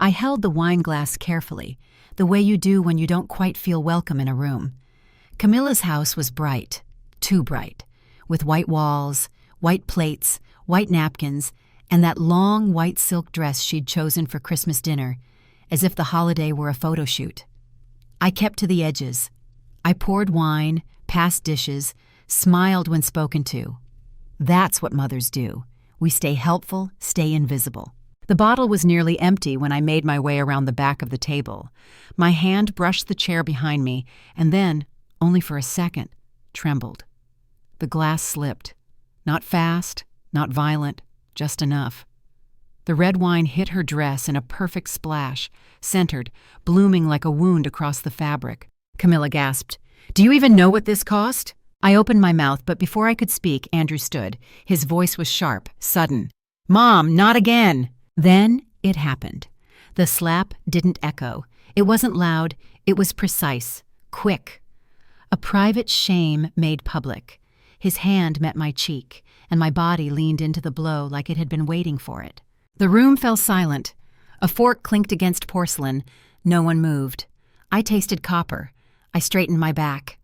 I held the wine glass carefully, the way you do when you don't quite feel welcome in a room. Camilla's house was bright, too bright, with white walls, white plates, white napkins, and that long white silk dress she'd chosen for Christmas dinner, as if the holiday were a photo shoot. I kept to the edges. I poured wine, passed dishes, smiled when spoken to. That's what mothers do. We stay helpful, stay invisible. The bottle was nearly empty when I made my way around the back of the table. My hand brushed the chair behind me, and then, only for a second, trembled. The glass slipped. Not fast, not violent, just enough. The red wine hit her dress in a perfect splash, centered, blooming like a wound across the fabric. Camilla gasped. "Do you even know what this cost?" I opened my mouth, but before I could speak, Andrew stood. His voice was sharp, sudden. "Mom, not again!" Then it happened. The slap didn't echo. It wasn't loud. It was precise, quick. A private shame made public. His hand met my cheek, and my body leaned into the blow like it had been waiting for it. The room fell silent. A fork clinked against porcelain. No one moved. I tasted copper. I straightened my back.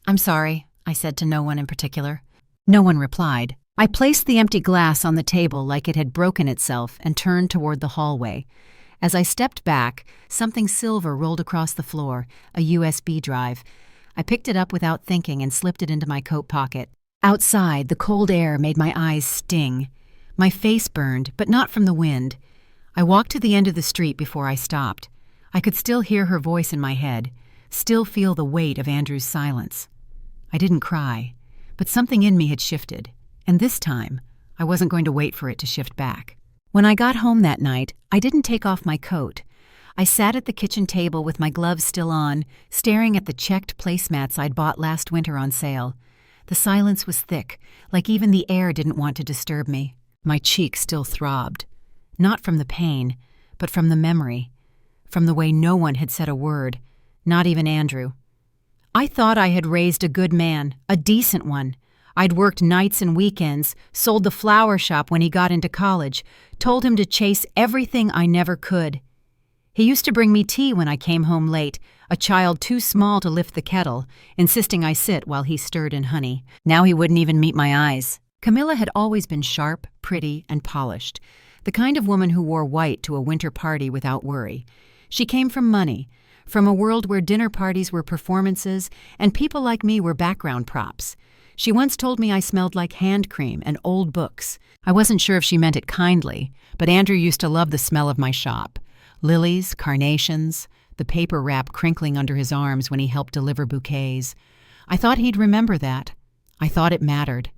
"I'm sorry," I said to no one in particular. No one replied. I placed the empty glass on the table like it had broken itself and turned toward the hallway. As I stepped back, something silver rolled across the floor, a USB drive. I picked it up without thinking and slipped it into my coat pocket. Outside, the cold air made my eyes sting. My face burned, but not from the wind. I walked to the end of the street before I stopped. I could still hear her voice in my head, still feel the weight of Andrew's silence. I didn't cry, but something in me had shifted. And this time, I wasn't going to wait for it to shift back. When I got home that night, I didn't take off my coat. I sat at the kitchen table with my gloves still on, staring at the checked placemats I'd bought last winter on sale. The silence was thick, like even the air didn't want to disturb me. My cheek still throbbed. Not from the pain, but from the memory. From the way no one had said a word, not even Andrew. I thought I had raised a good man, a decent one. I'd worked nights and weekends, sold the flower shop when he got into college, told him to chase everything I never could. He used to bring me tea when I came home late, a child too small to lift the kettle, insisting I sit while he stirred in honey. Now he wouldn't even meet my eyes. Camilla had always been sharp, pretty, and polished, the kind of woman who wore white to a winter party without worry. She came from money, from a world where dinner parties were performances and people like me were background props. She once told me I smelled like hand cream and old books. I wasn't sure if she meant it kindly, but Andrew used to love the smell of my shop. Lilies, carnations, the paper wrap crinkling under his arms when he helped deliver bouquets. I thought he'd remember that. I thought it mattered.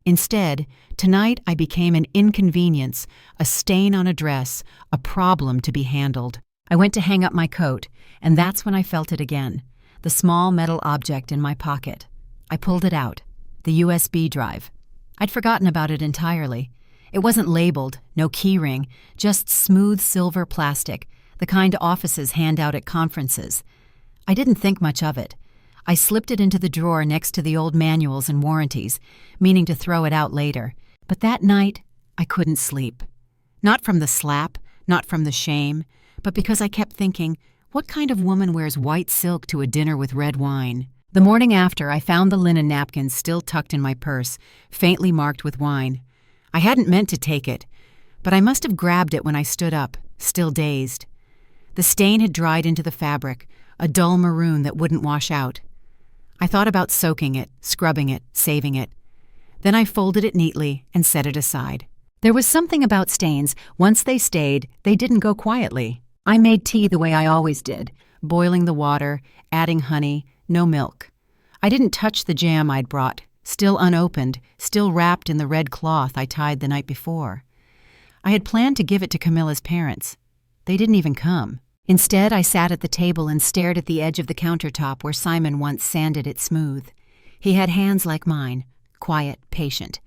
Instead, tonight I became an inconvenience, a stain on a dress, a problem to be handled. I went to hang up my coat, and that's when I felt it again, the small metal object in my pocket. I pulled it out. The USB drive. I'd forgotten about it entirely. It wasn't labeled, no keyring, just smooth silver plastic, the kind offices hand out at conferences. I didn't think much of it. I slipped it into the drawer next to the old manuals and warranties, meaning to throw it out later. But that night, I couldn't sleep. Not from the slap, not from the shame, but because I kept thinking, what kind of woman wears white silk to a dinner with red wine? The morning after, I found the linen napkins still tucked in my purse, faintly marked with wine. I hadn't meant to take it, but I must have grabbed it when I stood up, still dazed. The stain had dried into the fabric, a dull maroon that wouldn't wash out. I thought about soaking it, scrubbing it, saving it. Then I folded it neatly and set it aside. There was something about stains, once they stayed, they didn't go quietly. I made tea the way I always did, boiling the water, adding honey, no milk. I didn't touch the jam I'd brought, still unopened, still wrapped in the red cloth I tied the night before. I had planned to give it to Camilla's parents. They didn't even come. Instead, I sat at the table and stared at the edge of the countertop where Simon once sanded it smooth. He had hands like mine, quiet, patient.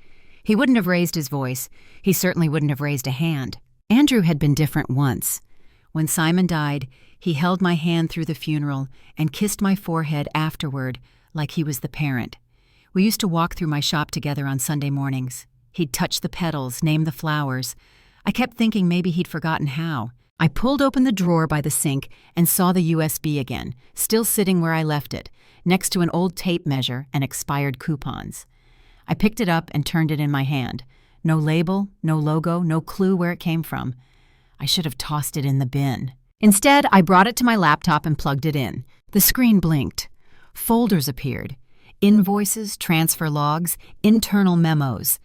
He wouldn't have raised his voice. He certainly wouldn't have raised a hand. Andrew had been different once. When Simon died, he held my hand through the funeral and kissed my forehead afterward like he was the parent. We used to walk through my shop together on Sunday mornings. He'd touch the petals, name the flowers. I kept thinking maybe he'd forgotten how. I pulled open the drawer by the sink and saw the USB again, still sitting where I left it, next to an old tape measure and expired coupons. I picked it up and turned it in my hand. No label, no logo, no clue where it came from. I should have tossed it in the bin. Instead, I brought it to my laptop and plugged it in. The screen blinked. Folders appeared. Invoices, transfer logs, internal memos.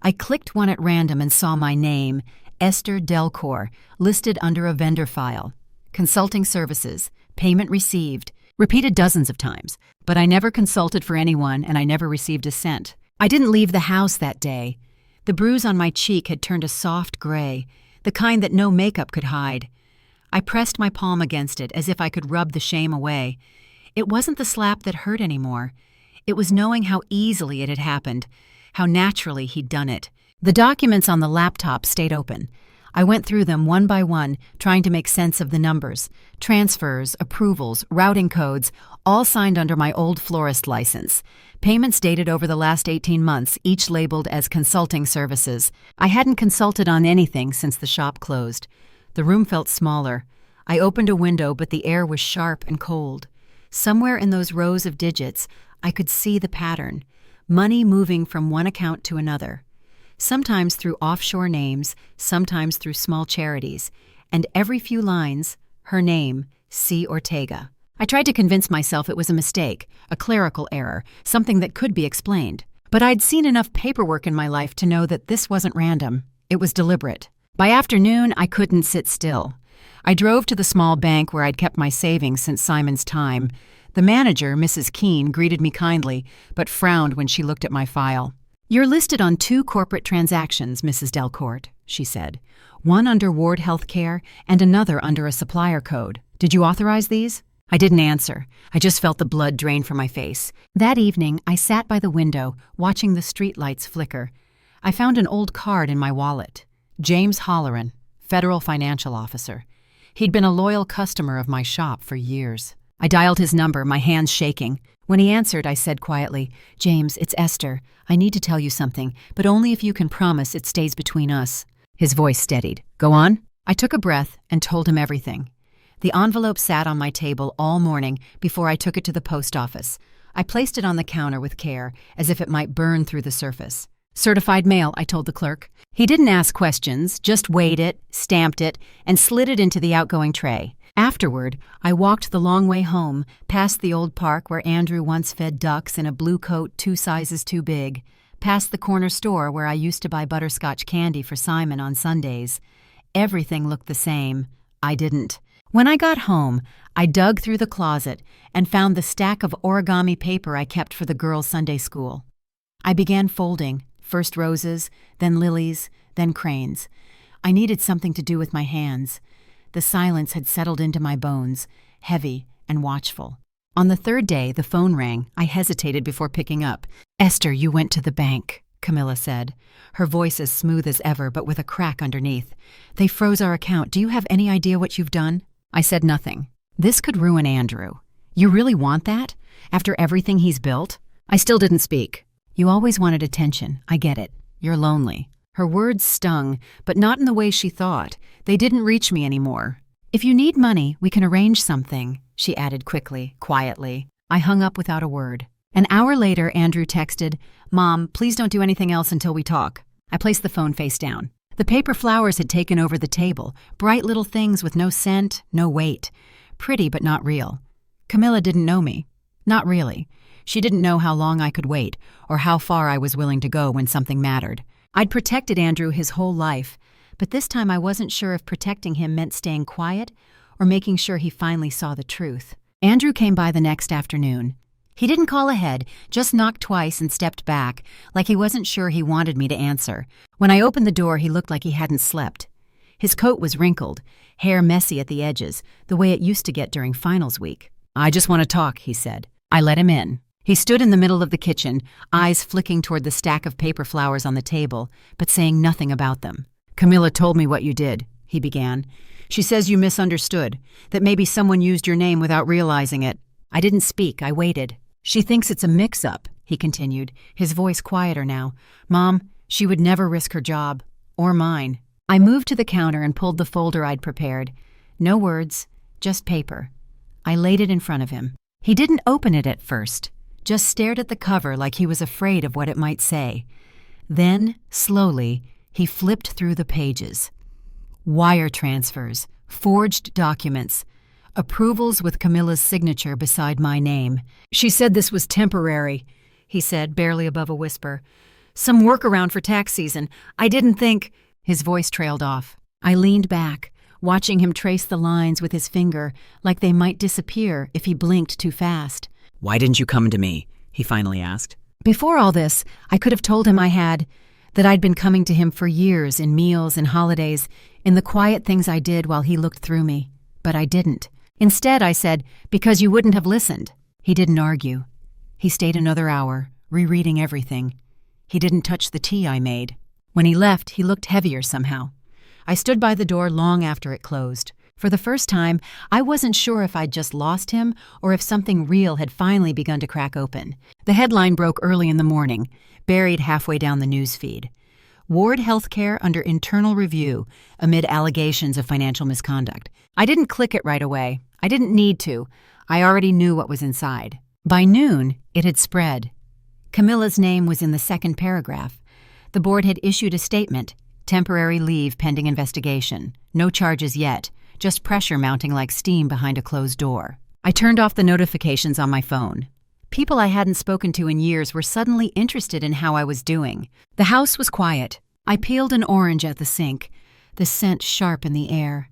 I clicked one at random and saw my name, Esther Delcourt, listed under a vendor file. Consulting services, payment received, repeated dozens of times, but I never consulted for anyone and I never received a cent. I didn't leave the house that day. The bruise on my cheek had turned a soft gray, the kind that no makeup could hide. I pressed my palm against it as if I could rub the shame away. It wasn't the slap that hurt anymore. It was knowing how easily it had happened, how naturally he'd done it. The documents on the laptop stayed open. I went through them one by one, trying to make sense of the numbers. Transfers, approvals, routing codes, all signed under my old florist license. Payments dated over the last 18 months, each labeled as consulting services. I hadn't consulted on anything since the shop closed. The room felt smaller. I opened a window, but the air was sharp and cold. Somewhere in those rows of digits, I could see the pattern. Money moving from one account to another. Sometimes through offshore names, sometimes through small charities, and every few lines, her name, C. Ortega. I tried to convince myself it was a mistake, a clerical error, something that could be explained. But I'd seen enough paperwork in my life to know that this wasn't random. It was deliberate. By afternoon, I couldn't sit still. I drove to the small bank where I'd kept my savings since Simon's time. The manager, Mrs. Keene, greeted me kindly, but frowned when she looked at my file. "You're listed on 2 corporate transactions, Mrs. Delcourt," she said. "One under Ward Healthcare and another under a supplier code. Did you authorize these?" I didn't answer. I just felt the blood drain from my face. That evening, I sat by the window, watching the streetlights flicker. I found an old card in my wallet. James Holleran, Federal Financial Officer. He'd been a loyal customer of my shop for years. I dialed his number, my hands shaking. When he answered, I said quietly, "James, it's Esther. I need to tell you something, but only if you can promise it stays between us." His voice steadied. "Go on." I took a breath and told him everything. The envelope sat on my table all morning before I took it to the post office. I placed it on the counter with care, as if it might burn through the surface. "Certified mail," I told the clerk. He didn't ask questions, just weighed it, stamped it, and slid it into the outgoing tray. Afterward, I walked the long way home, past the old park where Andrew once fed ducks in a blue coat 2 sizes too big, past the corner store where I used to buy butterscotch candy for Simon on Sundays. Everything looked the same. I didn't. When I got home, I dug through the closet and found the stack of origami paper I kept for the girls' Sunday school. I began folding, first roses, then lilies, then cranes. I needed something to do with my hands. The silence had settled into my bones, heavy and watchful. On the 3rd day, the phone rang. I hesitated before picking up. "Esther, you went to the bank," Camilla said, her voice as smooth as ever but with a crack underneath. "They froze our account. Do you have any idea what you've done?" I said nothing. This could ruin Andrew. "You really want that? After everything he's built?" I still didn't speak. "You always wanted attention. I get it. You're lonely." Her words stung, but not in the way she thought. They didn't reach me anymore. "If you need money, we can arrange something," she added quickly, quietly. I hung up without a word. An hour later, Andrew texted, "Mom, please don't do anything else until we talk." I placed the phone face down. The paper flowers had taken over the table, bright little things with no scent, no weight. Pretty but not real. Camilla didn't know me. Not really. She didn't know how long I could wait, or how far I was willing to go when something mattered. I'd protected Andrew his whole life, but this time I wasn't sure if protecting him meant staying quiet or making sure he finally saw the truth. Andrew came by the next afternoon. He didn't call ahead, just knocked twice and stepped back, like he wasn't sure he wanted me to answer. When I opened the door, he looked like he hadn't slept. His coat was wrinkled, hair messy at the edges, the way it used to get during finals week. "I just want to talk," he said. I let him in. He stood in the middle of the kitchen, eyes flicking toward the stack of paper flowers on the table, but saying nothing about them. "Camilla told me what you did," he began. "She says you misunderstood, that maybe someone used your name without realizing it." I didn't speak. I waited. "She thinks it's a mix-up," he continued, his voice quieter now. "Mom, she would never risk her job. Or mine." I moved to the counter and pulled the folder I'd prepared. No words, just paper. I laid it in front of him. He didn't open it at first, just stared at the cover like he was afraid of what it might say. Then, slowly, he flipped through the pages. Wire transfers, forged documents, approvals with Camilla's signature beside my name. "She said this was temporary," he said, barely above a whisper. "Some workaround for tax season. I didn't think—" His voice trailed off. I leaned back, watching him trace the lines with his finger like they might disappear if he blinked too fast. "Why didn't you come to me?" he finally asked. Before all this, I could have told him that I'd been coming to him for years in meals and holidays, in the quiet things I did while he looked through me. But I didn't. Instead, I said, "Because you wouldn't have listened." He didn't argue. He stayed another hour, rereading everything. He didn't touch the tea I made. When he left, he looked heavier somehow. I stood by the door long after it closed. For the first time, I wasn't sure if I'd just lost him or if something real had finally begun to crack open. The headline broke early in the morning, buried halfway down the news feed. Ward Healthcare under internal review amid allegations of financial misconduct. I didn't click it right away. I didn't need to. I already knew what was inside. By noon, it had spread. Camilla's name was in the second paragraph. The board had issued a statement, temporary leave pending investigation. No charges yet, just pressure mounting like steam behind a closed door. I turned off the notifications on my phone. People I hadn't spoken to in years were suddenly interested in how I was doing. The house was quiet. I peeled an orange at the sink, the scent sharp in the air.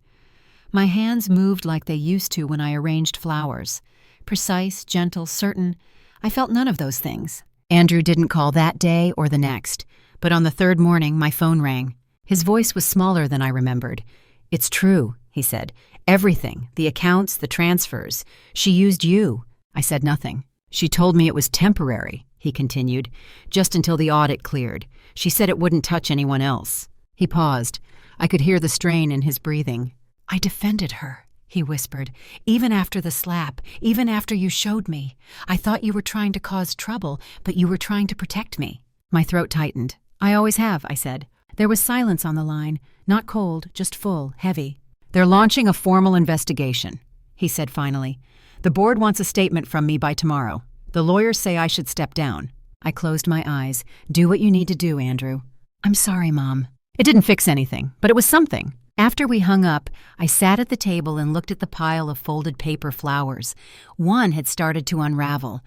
My hands moved like they used to when I arranged flowers. Precise, gentle, certain. I felt none of those things. Andrew didn't call that day or the next, but on the third morning, my phone rang. His voice was smaller than I remembered. "It's true," he said. "Everything, the accounts, the transfers. She used you." I said nothing. "She told me it was temporary," he continued, "just until the audit cleared. She said it wouldn't touch anyone else." He paused. I could hear the strain in his breathing. "I defended her," he whispered, "even after the slap, even after you showed me. I thought you were trying to cause trouble, but you were trying to protect me." My throat tightened. "I always have," I said. There was silence on the line, not cold, just full, heavy. "They're launching a formal investigation," he said finally. "The board wants a statement from me by tomorrow. The lawyers say I should step down." I closed my eyes. "Do what you need to do, Andrew." "I'm sorry, Mom." It didn't fix anything, but it was something. After we hung up, I sat at the table and looked at the pile of folded paper flowers. One had started to unravel.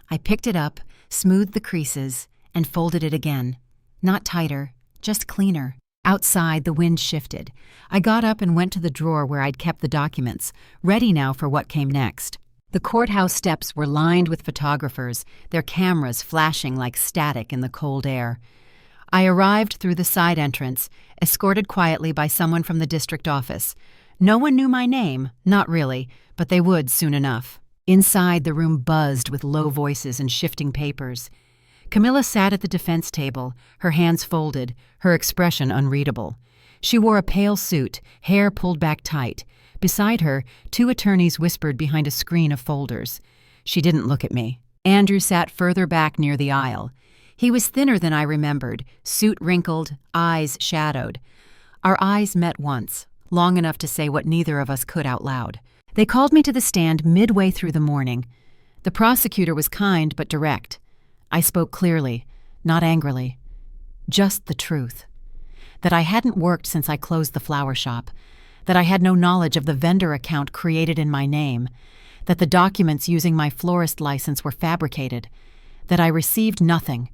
I picked it up, smoothed the creases, and folded it again. Not tighter, just cleaner. Outside, the wind shifted. I got up and went to the drawer where I'd kept the documents, ready now for what came next. The courthouse steps were lined with photographers, their cameras flashing like static in the cold air. I arrived through the side entrance, escorted quietly by someone from the district office. No one knew my name, not really, but they would soon enough. Inside, the room buzzed with low voices and shifting papers. Camilla sat at the defense table, her hands folded, her expression unreadable. She wore a pale suit, hair pulled back tight. Beside her, two attorneys whispered behind a screen of folders. She didn't look at me. Andrew sat further back near the aisle. He was thinner than I remembered, suit wrinkled, eyes shadowed. Our eyes met once, long enough to say what neither of us could out loud. They called me to the stand midway through the morning. The prosecutor was kind but direct. I spoke clearly, not angrily. Just the truth. That I hadn't worked since I closed the flower shop. That I had no knowledge of the vendor account created in my name. That the documents using my florist license were fabricated. That I received nothing.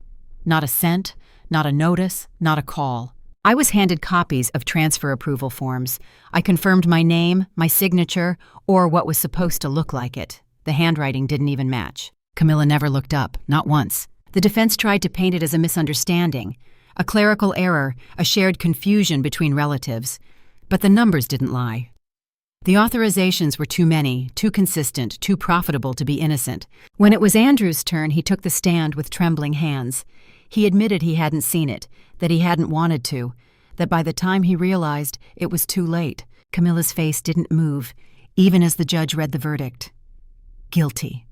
Not a cent, not a notice, not a call. I was handed copies of transfer approval forms. I confirmed my name, my signature, or what was supposed to look like it. The handwriting didn't even match. Camilla never looked up, not once. The defense tried to paint it as a misunderstanding, a clerical error, a shared confusion between relatives. But the numbers didn't lie. The authorizations were too many, too consistent, too profitable to be innocent. When it was Andrew's turn, he took the stand with trembling hands. He admitted he hadn't seen it, that he hadn't wanted to, that by the time he realized, it was too late. Camilla's face didn't move, even as the judge read the verdict. Guilty.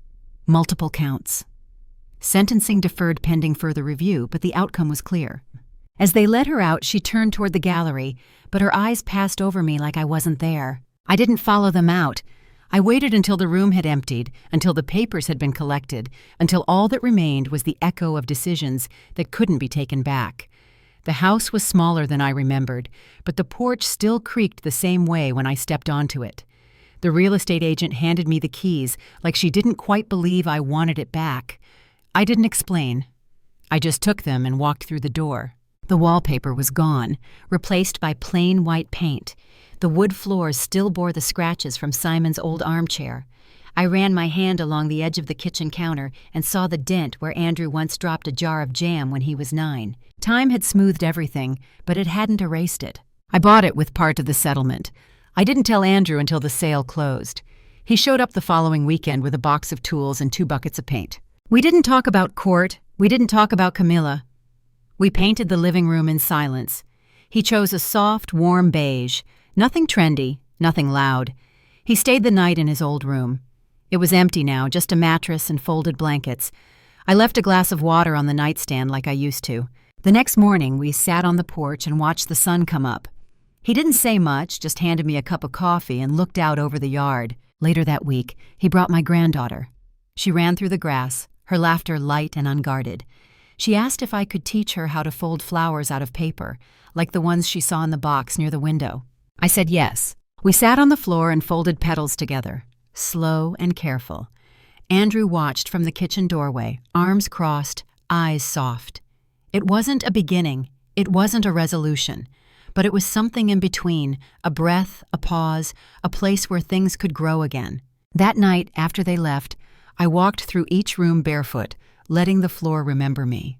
Multiple counts. Sentencing deferred pending further review, but the outcome was clear. As they led her out, she turned toward the gallery, but her eyes passed over me like I wasn't there. I didn't follow them out. I waited until the room had emptied, until the papers had been collected, until all that remained was the echo of decisions that couldn't be taken back. The house was smaller than I remembered, but the porch still creaked the same way when I stepped onto it. The real estate agent handed me the keys like she didn't quite believe I wanted it back. I didn't explain. I just took them and walked through the door. The wallpaper was gone, replaced by plain white paint. The wood floors still bore the scratches from Simon's old armchair. I ran my hand along the edge of the kitchen counter and saw the dent where Andrew once dropped a jar of jam when he was 9. Time had smoothed everything, but it hadn't erased it. I bought it with part of the settlement. I didn't tell Andrew until the sale closed. He showed up the following weekend with a box of tools and 2 buckets of paint. We didn't talk about court. We didn't talk about Camilla. We painted the living room in silence. He chose a soft, warm beige. Nothing trendy, nothing loud. He stayed the night in his old room. It was empty now, just a mattress and folded blankets. I left a glass of water on the nightstand like I used to. The next morning, we sat on the porch and watched the sun come up. He didn't say much, just handed me a cup of coffee and looked out over the yard. Later that week, he brought my granddaughter. She ran through the grass, her laughter light and unguarded. She asked if I could teach her how to fold flowers out of paper, like the ones she saw in the box near the window. I said yes. We sat on the floor and folded petals together, slow and careful. Andrew watched from the kitchen doorway, arms crossed, eyes soft. It wasn't a beginning, it wasn't a resolution, but it was something in between, a breath, a pause, a place where things could grow again. That night, after they left, I walked through each room barefoot, letting the floor remember me.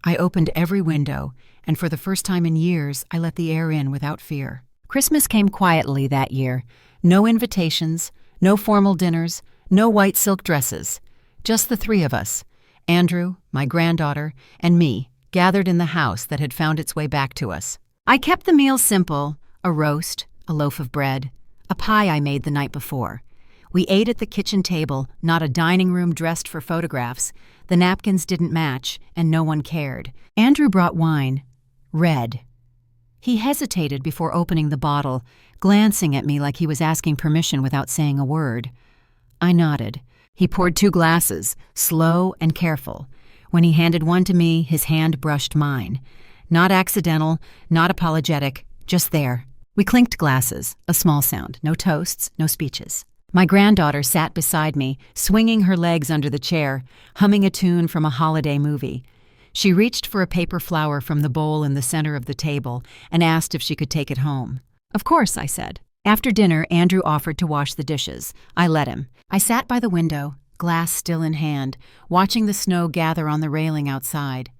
I opened every window, and for the first time in years, I let the air in without fear. Christmas came quietly that year. No invitations, no formal dinners, no white silk dresses. Just the 3 of us, Andrew, my granddaughter, and me, gathered in the house that had found its way back to us. I kept the meal simple, a roast, a loaf of bread, a pie I made the night before. We ate at the kitchen table, not a dining room dressed for photographs. The napkins didn't match, and no one cared. Andrew brought wine, red. He hesitated before opening the bottle, glancing at me like he was asking permission without saying a word. I nodded. He poured 2 glasses, slow and careful. When he handed one to me, his hand brushed mine. Not accidental, not apologetic, just there. We clinked glasses, a small sound, no toasts, no speeches. My granddaughter sat beside me, swinging her legs under the chair, humming a tune from a holiday movie. She reached for a paper flower from the bowl in the center of the table and asked if she could take it home. Of course, I said. After dinner, Andrew offered to wash the dishes. I let him. I sat by the window, glass still in hand, watching the snow gather on the railing outside.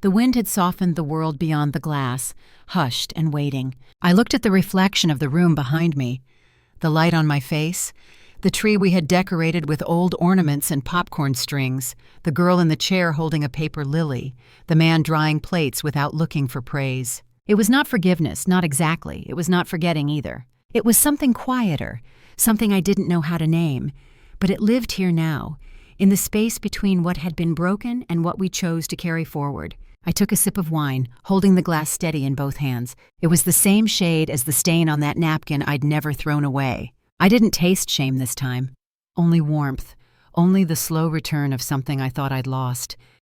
The wind had softened the world beyond the glass, hushed and waiting. I looked at the reflection of the room behind me, the light on my face, the tree we had decorated with old ornaments and popcorn strings, the girl in the chair holding a paper lily, the man drying plates without looking for praise. It was not forgiveness, not exactly. It was not forgetting either. It was something quieter, something I didn't know how to name, but it lived here now, in the space between what had been broken and what we chose to carry forward. I took a sip of wine, holding the glass steady in both hands. It was the same shade as the stain on that napkin I'd never thrown away. I didn't taste shame this time. Only warmth, only the slow return of something I thought I'd lost.